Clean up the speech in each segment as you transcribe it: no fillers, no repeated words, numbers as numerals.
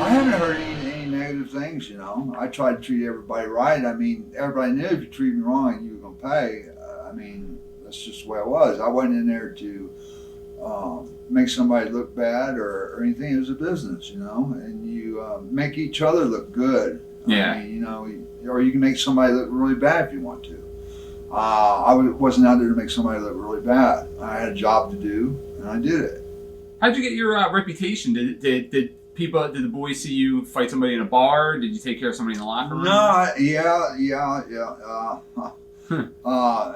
I haven't heard any negative things, you know. I tried to treat everybody right. I mean, everybody knew if you treated me wrong, you were going to pay. I mean, that's just the way it was. I wasn't in there to make somebody look bad or anything. It was a business, you know, and you make each other look good. Yeah. I mean, you know, or you can make somebody look really bad if you want to. I wasn't out there to make somebody look really bad. I had a job to do, and I did it. How'd you get your reputation? Did the boys see you fight somebody in a bar? Did you take care of somebody in the locker room? No, yeah.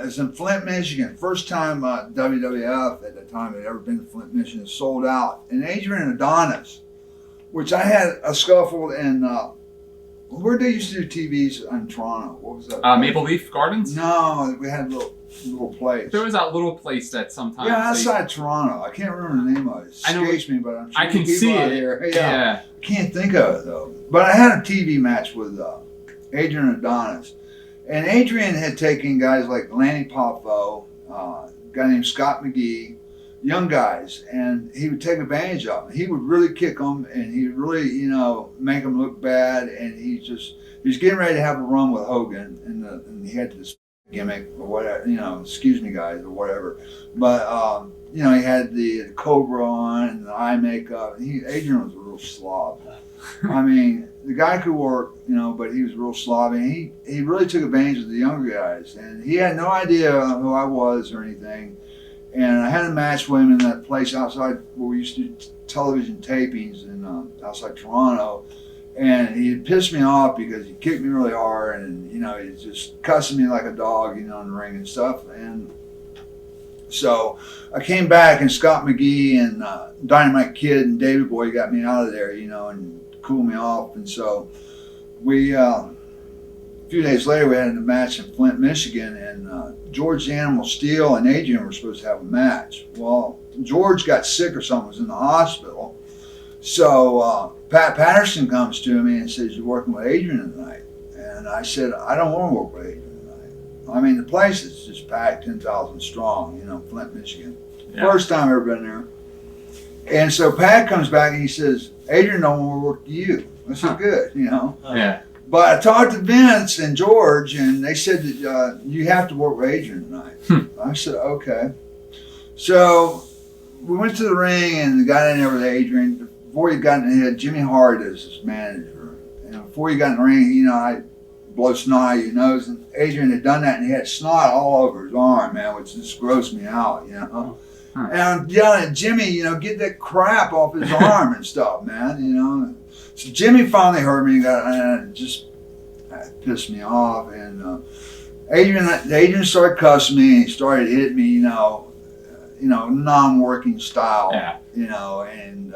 It's in Flint, Michigan. First time WWF at the time had ever been to Flint, Michigan, sold out. And Adrian Adonis, which I had a scuffle in, where they used to do TVs in Toronto. What was that? Maple Leaf Gardens? No, we had a little place. There was that little place that sometimes... Yeah, outside Toronto. I can't remember the name of it. It escapes me, but I'm sure I can see it. Here. Yeah. I can't think of it, though. But I had a TV match with Adrian Adonis. And Adrian had taken guys like Lanny Poffo, a guy named Scott McGee, young guys, and he would take advantage of them. He would really kick them, and he'd really, you know, make them look bad. And he was getting ready to have a run with Hogan, and he had this gimmick or whatever, you know, excuse me guys or whatever. But you know, he had the Cobra on and the eye makeup. Adrian was a real slob. I mean, the guy could work, you know, but he was real sloppy. He really took advantage of the younger guys, and he had no idea who I was or anything. And I had a match with him in that place outside where we used to do television tapings in outside Toronto. And he pissed me off because he kicked me really hard, and, you know, he just cussing me like a dog, you know, in the ring and stuff. And so I came back, and Scott McGee and Dynamite Kid and Davey Boy got me out of there, you know, and cool me off. And so we a few days later we had a match in Flint, Michigan, and George the Animal Steel and Adrian were supposed to have a match. Well, George got sick or something, was in the hospital. So Pat Patterson comes to me and says, "You're working with Adrian tonight." And I said, "I don't want to work with Adrian tonight." I mean, the place is just packed, 10,000 strong, you know, Flint, Michigan. Yeah. First time I've ever been there. And so Pat comes back and he says, "Adrian don't want to work with you." I said, "Good," you know. Yeah. But I talked to Vince and George, and they said that you have to work with Adrian tonight. I said, "Okay." So we went to the ring, and the guy in there with Adrian, before he got in, he had Jimmy Hart as his manager. And before he got in the ring, you know, I blow snot out of your nose, and Adrian had done that, and he had snot all over his arm, man, which just grossed me out, you know. And I'm yelling at Jimmy, you know, get that crap off his arm and stuff, man, you know. So Jimmy finally heard me and just pissed me off. And Adrian started cussing me, and he started hitting me, you know, non-working style, you know. And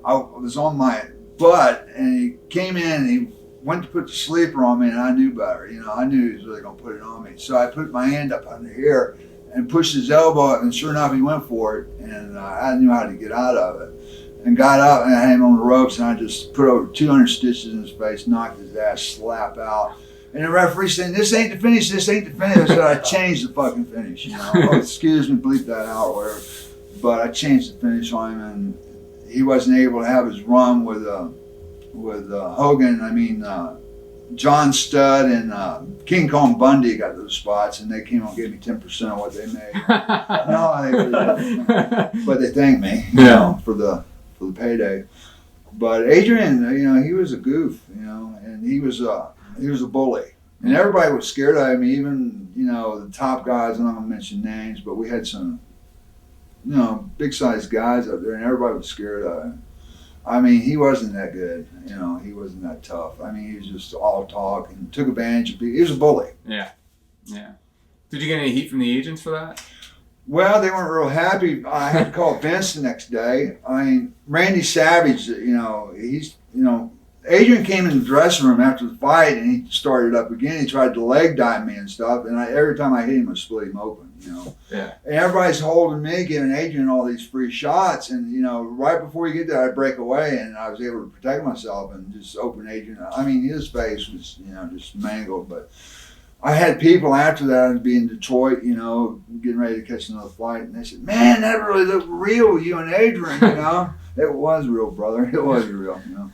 I was on my butt, and he came in and he went to put the sleeper on me, and I knew better, you know. I knew he was really going to put it on me. So I put my hand up under here and pushed his elbow up, and sure enough, he went for it, and I knew how to get out of it. And got up, and I had him on the ropes, and I just put over 200 stitches in his face, knocked his ass slap out. And the referee said, "This ain't the finish, this ain't the finish." I said, "I changed the fucking finish, you know." Oh, excuse me, bleep that out or whatever. But I changed the finish on him, and he wasn't able to have his run with Hogan. I mean, John Studd and King Kong Bundy got those spots, and they came on and gave me 10% of what they made. No, they really didn't. But they thanked me, you know, for the payday. But Adrian, you know, he was a goof, you know, and he was a bully, and everybody was scared of him. Even, you know, the top guys. I'm not gonna mention names, but we had some, you know, big sized guys up there, and everybody was scared of him. I mean, he wasn't that good, you know. He wasn't that tough. I mean, he was just all talk and took advantage of people. He was a bully. Yeah. Did you get any heat from the agents for that? Well, they weren't real happy. I had to call Vince the next day. I mean, Randy Savage, you know, Adrian came in the dressing room after the fight, and he started up again. He tried to leg dive me and stuff, and every time I hit him, I split him open, you know. Yeah. And everybody's holding me, giving Adrian all these free shots, and, you know, right before you get there, I break away, and I was able to protect myself and just open Adrian. I mean, his face was, you know, just mangled, but I had people after that, I'd be in Detroit, you know, getting ready to catch another flight, and they said, "Man, that really looked real, you and Adrian," you know. It was real, brother. It was real, you know.